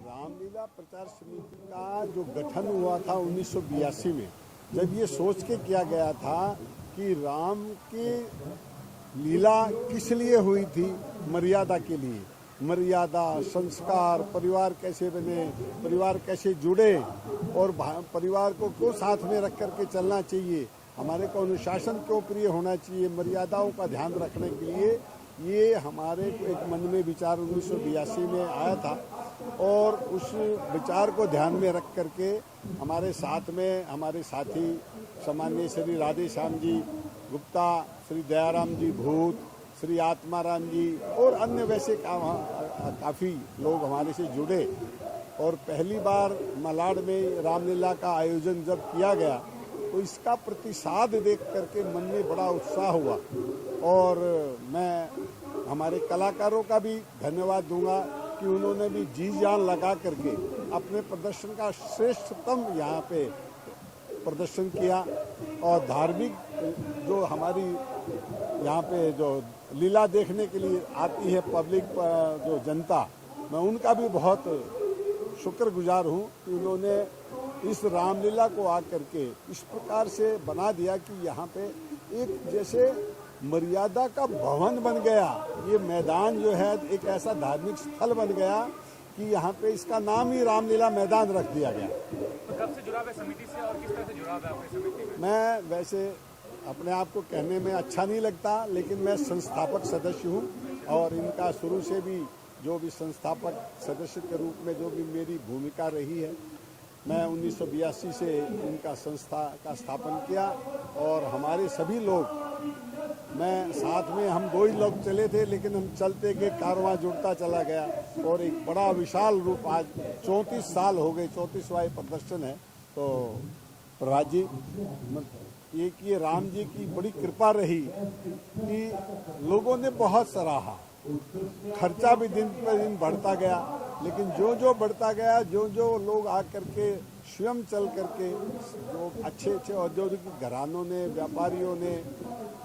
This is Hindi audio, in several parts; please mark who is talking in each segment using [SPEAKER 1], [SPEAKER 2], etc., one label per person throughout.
[SPEAKER 1] रामलीला प्रचार समिति का जो गठन हुआ था 1982 में, जब ये सोच के किया गया था कि राम की लीला किस लिए हुई थी, मर्यादा के लिए, मर्यादा, संस्कार, परिवार कैसे बने, परिवार कैसे जुड़े और परिवार को क्यों साथ में रख करके चलना चाहिए, हमारे को अनुशासन क्यों प्रिय होना चाहिए, मर्यादाओं का ध्यान रखने के लिए ये हमारे एक मन में विचार 1982 में आया था। और उस विचार को ध्यान में रख करके हमारे साथ में हमारे साथी सामान्य श्री राधेश्याम जी गुप्ता, श्री दयाराम जी भूत, श्री आत्माराम जी और अन्य वैसे काफ़ी लोग हमारे से जुड़े। और पहली बार मलाड में रामलीला का आयोजन जब किया गया तो इसका प्रतिसाद देख करके मन में बड़ा उत्साह हुआ। और मैं हमारे कलाकारों का भी धन्यवाद दूंगा कि उन्होंने भी जी जान लगा करके अपने प्रदर्शन का श्रेष्ठतम यहाँ पे प्रदर्शन किया। और धार्मिक जो हमारी यहाँ पे जो लीला देखने के लिए आती है पब्लिक, जो जनता, मैं उनका भी बहुत शुक्रगुजार हूँ कि उन्होंने इस रामलीला को आकर के इस प्रकार से बना दिया कि यहाँ पे एक जैसे मर्यादा का भवन बन गया। ये मैदान जो है एक ऐसा धार्मिक स्थल बन गया कि यहाँ पे इसका नाम ही रामलीला मैदान रख दिया गया।
[SPEAKER 2] तो कब से जुड़ाव है समिति से और किस तरह से जुड़ाव है आपकी समिति में?
[SPEAKER 1] मैं वैसे अपने आप को कहने में अच्छा नहीं लगता, लेकिन मैं संस्थापक सदस्य हूँ और इनका शुरू से भी जो भी संस्थापक सदस्य के रूप में जो भी मेरी भूमिका रही है, मैं 1982 से इनका संस्था का स्थापन किया। और हमारे सभी लोग, मैं साथ में हम 2 ही लोग चले थे, लेकिन हम चलते गए, कारवां जुड़ता चला गया और एक बड़ा विशाल रूप आज 34 साल हो गए, 34वां प्रदर्शन है। तो प्रभात जी, एक ये राम जी की बड़ी कृपा रही कि लोगों ने बहुत सराहा। खर्चा भी दिन पर दिन बढ़ता गया, लेकिन जो जो बढ़ता गया, जो जो लोग आकर के स्वयं चल करके, जो अच्छे अच्छे औद्योगिक घरानों ने, व्यापारियों ने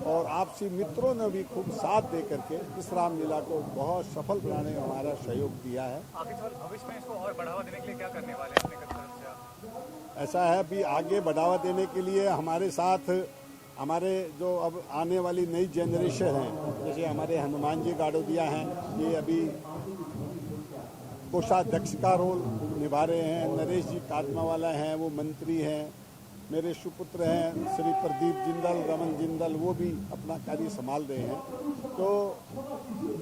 [SPEAKER 1] और आपसी मित्रों ने भी खूब साथ दे करके इस रामलीला को बहुत सफल बनाने में हमारा सहयोग दिया है।
[SPEAKER 2] आगे भविष्य में इसको और बढ़ावा देने के लिए क्या करने वाले हैं अपने तरफ से आप?
[SPEAKER 1] ऐसा है भी आगे बढ़ावा देने के लिए हमारे साथ हमारे जो अब आने वाली नई जनरेशन है, जैसे हमारे हनुमान जी गाड़ोदिया हैं, ये अभी कोषाध्यक्ष का रोल निभा रहे हैं। नरेश जी काटमावाला हैं, वो मंत्री हैं। मेरे सुपुत्र हैं श्री प्रदीप जिंदल, रमन जिंदल, वो भी अपना कार्य संभाल रहे हैं। तो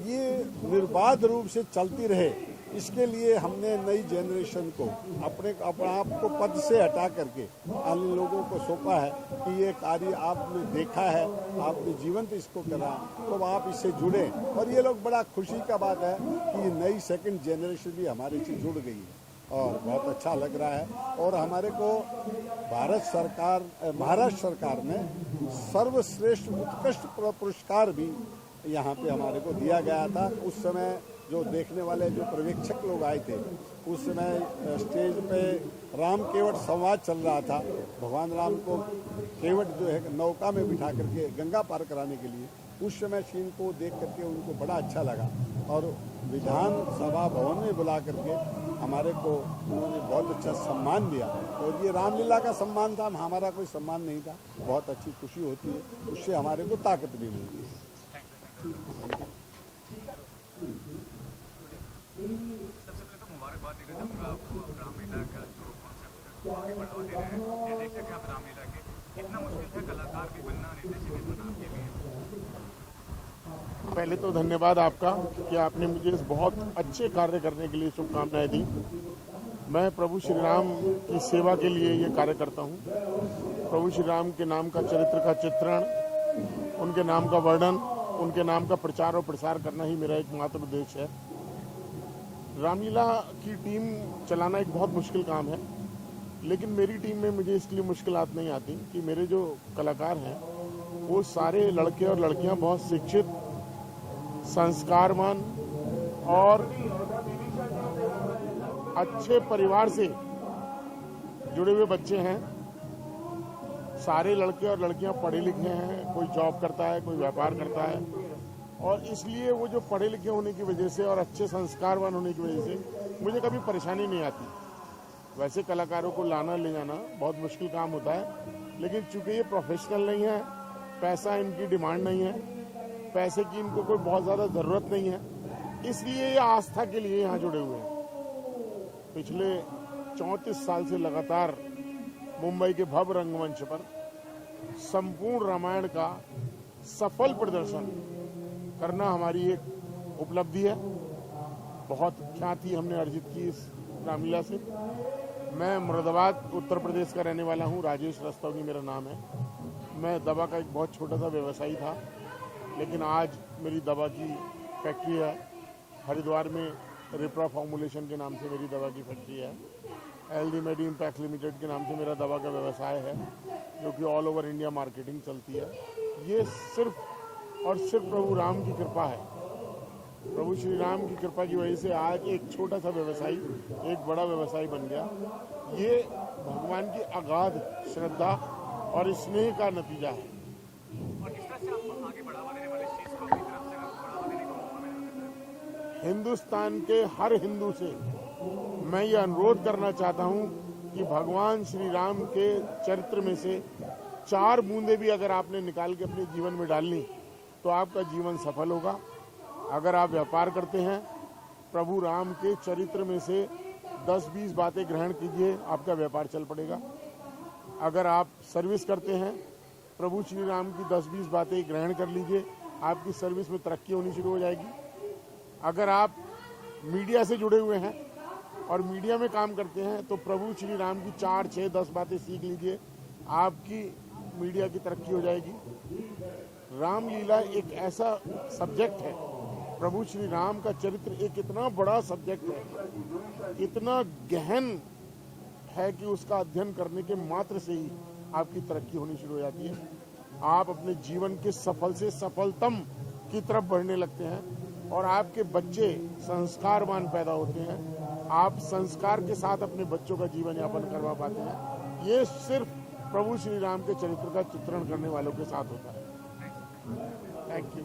[SPEAKER 1] ये निर्बाध रूप से चलती रहे, इसके लिए हमने नई जनरेशन को अपने आप को पद से हटा करके अन्य लोगों को सौंपा है कि ये कार्य आपने देखा है, आपने जीवंत इसको करा, तो आप इससे जुड़े। और ये लोग बड़ा खुशी का बात है कि नई सेकंड जनरेशन भी हमारे से जुड़ गई है और बहुत अच्छा लग रहा है। और हमारे को महाराष्ट्र सरकार ने सर्वश्रेष्ठ उत्कृष्ट पुरस्कार भी यहाँ पे हमारे को दिया गया था। उस समय जो देखने वाले जो पर्यवेक्षक लोग आए थे, उस समय स्टेज पे राम केवट संवाद चल रहा था। भगवान राम को केवट जो है नौका में बिठा करके गंगा पार कराने के लिए, उस समय सीन को देख करके उनको बड़ा अच्छा लगा। और विधानसभा भवन में बुला करके हमारे को उन्होंने बहुत अच्छा सम्मान दिया। और ये रामलीला का सम्मान था, हमारा कोई सम्मान नहीं था। बहुत अच्छी खुशी होती है, उससे हमारे को ताकत भी मिलती है।
[SPEAKER 2] सबसे पहले तो मुबारकबाद देना चाहूँगा आपको, रामलीला का जो कॉन्सेप्ट है आगे बढ़ावा दे रहे हैं। ये देखते हैं आप रामलीला के कितना मुश्किल है कलाकार भी बनना, निर्देशक भी बनना आपके लिए?
[SPEAKER 3] पहले तो धन्यवाद आपका कि आपने मुझे इस बहुत अच्छे कार्य करने के लिए शुभकामनाएं दी। मैं प्रभु श्री राम की सेवा के लिए ये कार्य करता हूँ। प्रभु श्री राम के नाम का चरित्र का चित्रण, उनके नाम का वर्णन, उनके नाम का प्रचार और प्रसार करना ही मेरा एकमात्र उद्देश्य है। रामलीला की टीम चलाना एक बहुत मुश्किल काम है, लेकिन मेरी टीम में मुझे इसलिए मुश्किलात नहीं आती कि मेरे जो कलाकार हैं वो सारे लड़के और लड़कियां बहुत शिक्षित, संस्कारवान और अच्छे परिवार से जुड़े हुए बच्चे हैं। सारे लड़के और लड़कियां पढ़े लिखे हैं, कोई जॉब करता है, कोई व्यापार करता है। और इसलिए वो जो पढ़े लिखे होने की वजह से और अच्छे संस्कारवान होने की वजह से मुझे कभी परेशानी नहीं आती। वैसे कलाकारों को लाना ले जाना बहुत मुश्किल काम होता है, लेकिन चूंकि ये प्रोफेशनल नहीं है, पैसा इनकी डिमांड नहीं है, पैसे की इनको कोई बहुत ज़्यादा ज़रूरत नहीं है, इसलिए ये आस्था के लिए यहाँ जुड़े हुए हैं। पिछले 34 साल से लगातार मुंबई के भव्य रंगमंच पर संपूर्ण रामायण का सफल प्रदर्शन करना हमारी एक उपलब्धि है। बहुत ख्याति हमने अर्जित की इस रामलीला से। मैं मुरादाबाद उत्तर प्रदेश का रहने वाला हूँ, राजेश रस्तोगी मेरा नाम है। मैं दवा का एक बहुत छोटा सा व्यवसायी था, लेकिन आज मेरी दवा की फैक्ट्री है। हरिद्वार में रिप्रा फॉर्मुलेशन के नाम से मेरी दवा की फैक्ट्री है। एलडी मेडी इम्पैक्ट लिमिटेड के नाम से मेरा दवा का व्यवसाय है, जो कि ऑल ओवर इंडिया मार्केटिंग चलती है। ये सिर्फ और सिर्फ प्रभु राम की कृपा है। प्रभु श्री राम की कृपा की वजह से आज एक छोटा सा व्यवसायी एक बड़ा व्यवसायी बन गया। ये भगवान की अगाध श्रद्धा और स्नेह का नतीजा है।
[SPEAKER 2] और किस तरह से आप आगे बढ़ावा देने वाले इस चीज को अपनी तरफ से बढ़ावा देने का मौका मिला है?
[SPEAKER 3] हिंदुस्तान के हर हिंदू से मैं ये अनुरोध करना चाहता हूँ कि भगवान श्री राम के चरित्र में से 4 बूंदे भी अगर आपने निकाल के अपने जीवन में डालनी तो आपका जीवन सफल होगा। अगर आप व्यापार करते हैं, प्रभु राम के चरित्र में से 10-20 बातें ग्रहण कीजिए, आपका व्यापार चल पड़ेगा। अगर आप सर्विस करते हैं, प्रभु श्री राम की 10-20 बातें ग्रहण कर लीजिए, आपकी सर्विस में तरक्की होनी शुरू हो जाएगी। अगर आप मीडिया से जुड़े हुए हैं और मीडिया में काम करते हैं, तो प्रभु श्री राम की 4, 6, 10 बातें सीख लीजिए, आपकी मीडिया की तरक्की हो जाएगी। रामलीला एक ऐसा सब्जेक्ट है, प्रभु श्री राम का चरित्र एक इतना बड़ा सब्जेक्ट है, इतना गहन है कि उसका अध्ययन करने के मात्र से ही आपकी तरक्की होनी शुरू हो जाती है। आप अपने जीवन के सफल से सफलतम की तरफ बढ़ने लगते हैं और आपके बच्चे संस्कारवान पैदा होते हैं। आप संस्कार के साथ अपने बच्चों का जीवन यापन करवा पाते हैं। ये सिर्फ प्रभु श्री राम के चरित्र का चित्रण करने वालों के साथ होता है। Thank you.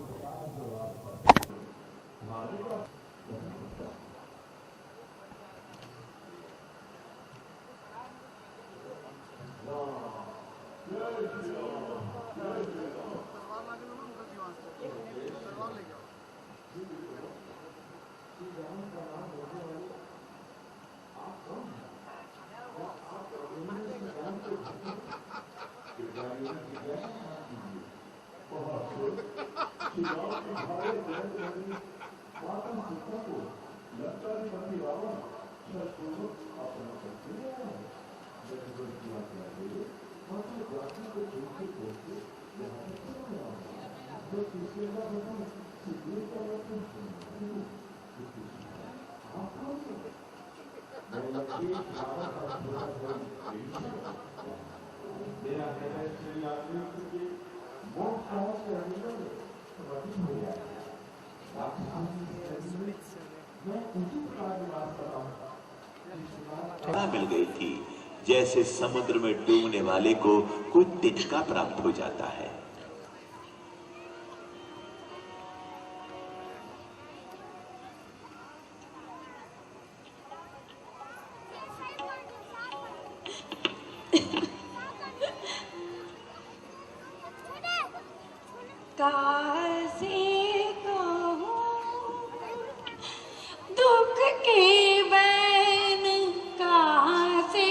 [SPEAKER 4] मिल गई थी, जैसे समुद्र में डूबने वाले को कोई तिनका प्राप्त हो जाता है।
[SPEAKER 5] दुख के बैन कहाँ से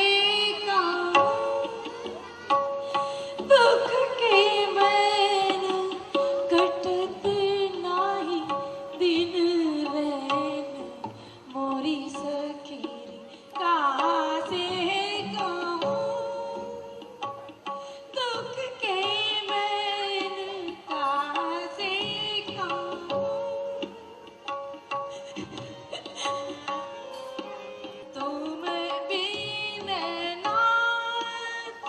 [SPEAKER 5] दुख के बैन कटत नाही दिन रैन मोरी सखीरी कहाँ से दुख के बैन कहाँ से तुम बिन नाथ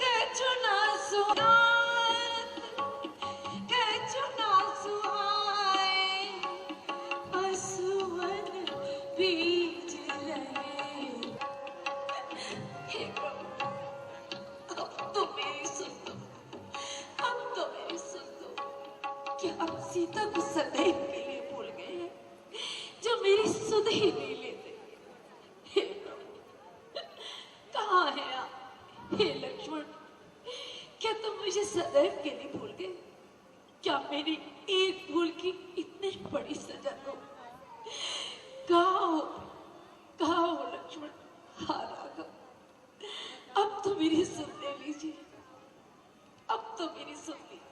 [SPEAKER 5] कछु ना सुनात कछु ना सुहाए पशुवन बीच रहे। हे प्रभु, अब तो मेरी सुन लो, अब तो मेरी सुन लो। क्या आप सीता को सदैव के लिए भूल गए हैं, जो मेरी सुध ही नहीं लेते? बड़ी सजा दो। कहाँ हो लक्ष्मण? हाँ राघव, अब तो मेरी सुन ले लीजिए, अब तो मेरी सुन लीजिए।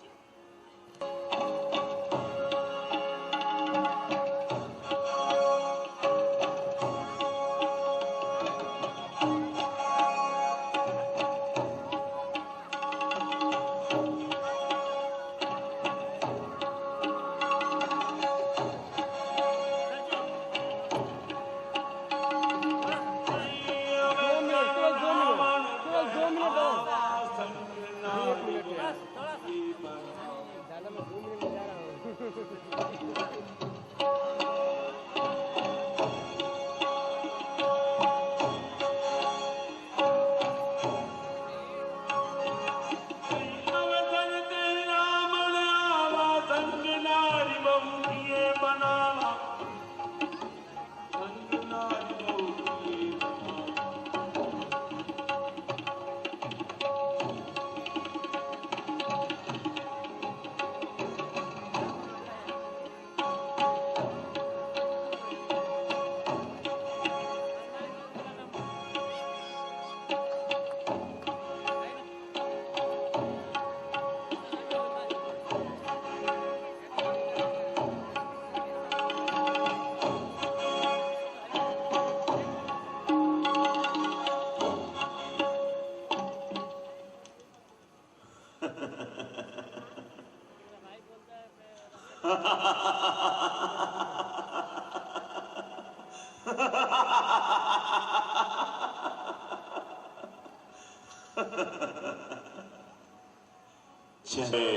[SPEAKER 4] चाहे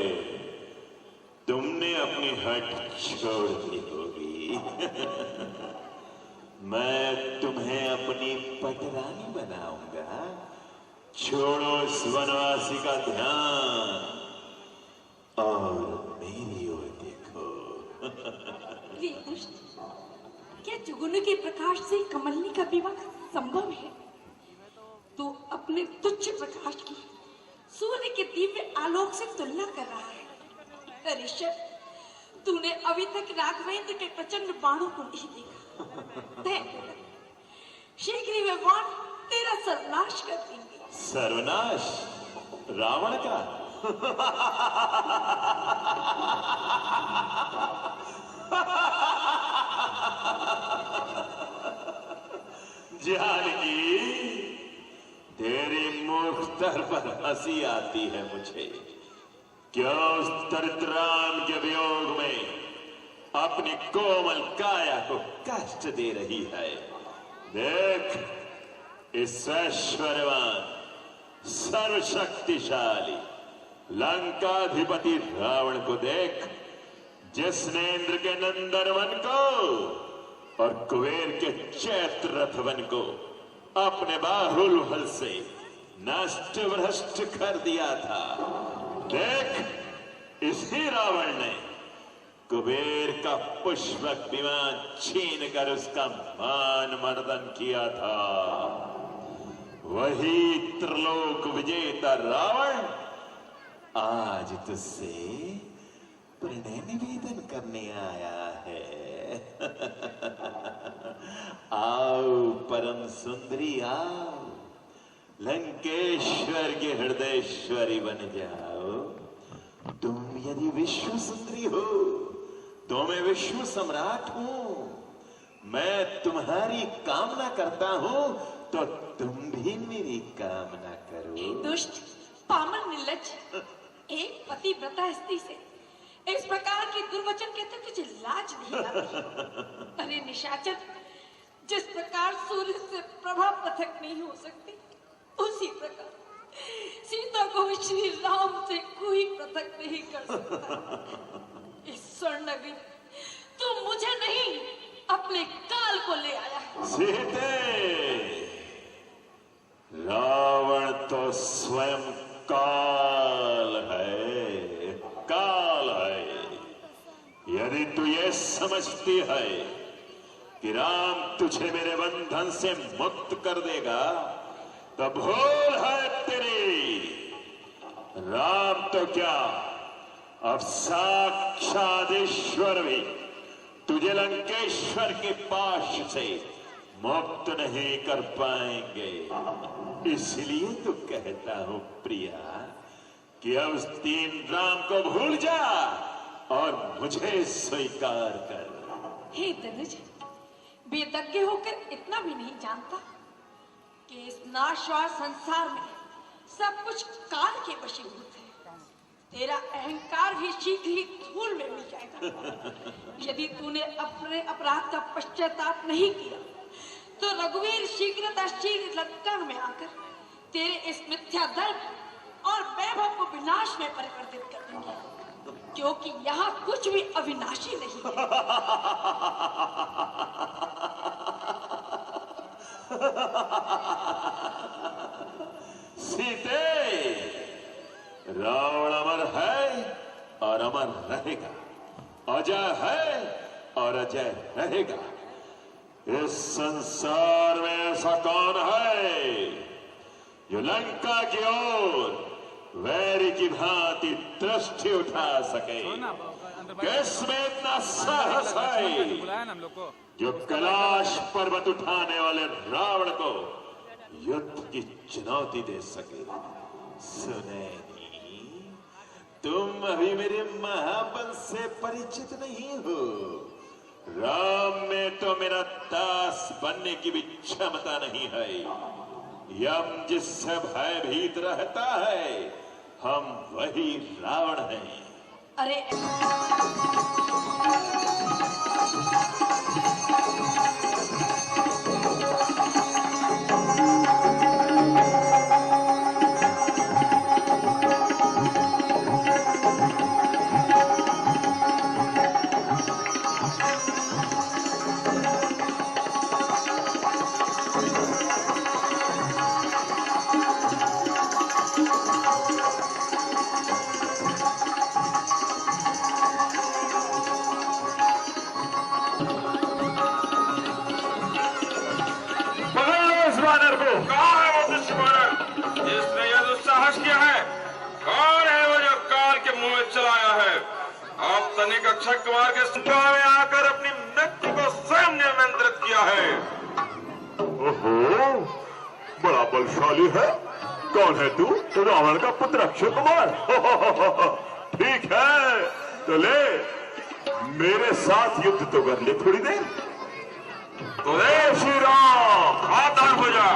[SPEAKER 4] तुमने अपनी हट छोड़ दी होगी, मैं तुम्हें अपनी पटरानी बनाऊंगा। छोड़ो इस वनवासी का ध्यान और मेरी ओर देखो।
[SPEAKER 5] वे दुष्ट, क्या जुगनू के प्रकाश से कमलनी का विवाह संभव है? तो अपने तुच्छ प्रकाश की सूर्य के दिव्य आलोक से तुलना कर रहा है। ऋषभ, तूने अभी तक राघवेंद्र के प्रचंड बाणों को नहीं देखा। शीघ्र ही वे बाण तेरा सर्वनाश कर देंगे।
[SPEAKER 4] सर्वनाश रावण का? जानकी, तेरी मूर्खता पर हंसी आती है मुझे। क्यों उस दरिद्राम के वियोग में अपनी कोमल काया को कष्ट दे रही है? देख, इस ऐश्वर्यवान सर्वशक्तिशाली लंकाधिपति रावण को देख, जिसने इंद्र के नंदनवन को और कुबेर के चैत्र रथवन को अपने बाहुल बल से नष्ट भ्रष्ट कर दिया था। देख, इसी रावण ने कुबेर का पुष्पक विमान छीन कर उसका मान मर्दन किया था। वही त्रिलोक विजेता रावण आज तुझसे प्रणय निवेदन करने आया है। आओ परम सुंदरी, आओ, लंकेश्वर के हृदयश्वरी बन जाओ। तुम यदि विश्व सुंदरी हो तो मैं विश्व सम्राट हूं। मैं तुम्हारी कामना करता हूं तो तुम भी मेरी कामना करो।
[SPEAKER 5] दुष्ट, पामर, निर्लज्ज, एक पतिव्रता स्त्री से इस प्रकार के दुर्वचन कहते तुझे लाज नहीं आती? अरे निशाचर, जिस प्रकार सूर्य से प्रभा पृथक नहीं हो सकती, उसी प्रकार सीता को भी श्री राम से कोई पृथक नहीं कर सकता। इस स्वर्ण नगरी तू मुझे नहीं, अपने काल को ले आया है।
[SPEAKER 4] सीते, रावण तो स्वयं काल है, काल है। यदि तू ये समझती है कि राम तुझे मेरे बंधन से मुक्त कर देगा तो भूल है तेरी। राम तो क्या, अब साक्षात ईश्वर भी तुझे लंकेश्वर के पाश से मुक्त नहीं कर पाएंगे। इसलिए तो कहता हूं प्रिया कि अब उस तीन राम को भूल जा और मुझे स्वीकार कर।
[SPEAKER 5] हे तनुज, बेदज्ञ होकर इतना भी नहीं जानता कि इस नाशवान संसार में सब कुछ काल के वशीभूत है। तेरा अहंकार भी शीघ्र ही धूल में मिल जाएगा। यदि तूने अपने अपराध का पश्चाताप नहीं किया तो रघुवीर शीघ्र लंका में आकर तेरे इस मिथ्या दर्प और वैभव को विनाश में परिवर्तित कर देंगे, क्योंकि यहाँ कुछ भी अविनाशी नहीं है।
[SPEAKER 4] सीते, रावण अमर है और अमर रहेगा, अजय है और अजय रहेगा। इस संसार में ऐसा कौन है जो लंका की ओर वैरी की भांति दृष्टि उठा सके? किसमें इतना साहस है जो कैलाश पर्वत उठाने वाले रावण को युद्ध की चुनौती दे सके? सुनैनी, तुम अभी मेरे महाबल से परिचित नहीं हो। राम में तो मेरा दास बनने की भी क्षमता नहीं है। यम जिससे भयभीत रहता है, हम वही रावण हैं।
[SPEAKER 5] अरे
[SPEAKER 6] अक्षय कुमार के संख्या में आकर अपनी मृत्यु को स्वयं नियंत्रित किया है।
[SPEAKER 4] ओहो, बड़ा बलशाली है। कौन है तू? तो रावण का पुत्र अक्षय कुमार। ठीक है, तो ले मेरे साथ युद्ध तो कर ले थोड़ी देर।
[SPEAKER 6] तो श्री राम, सावधान हो जा।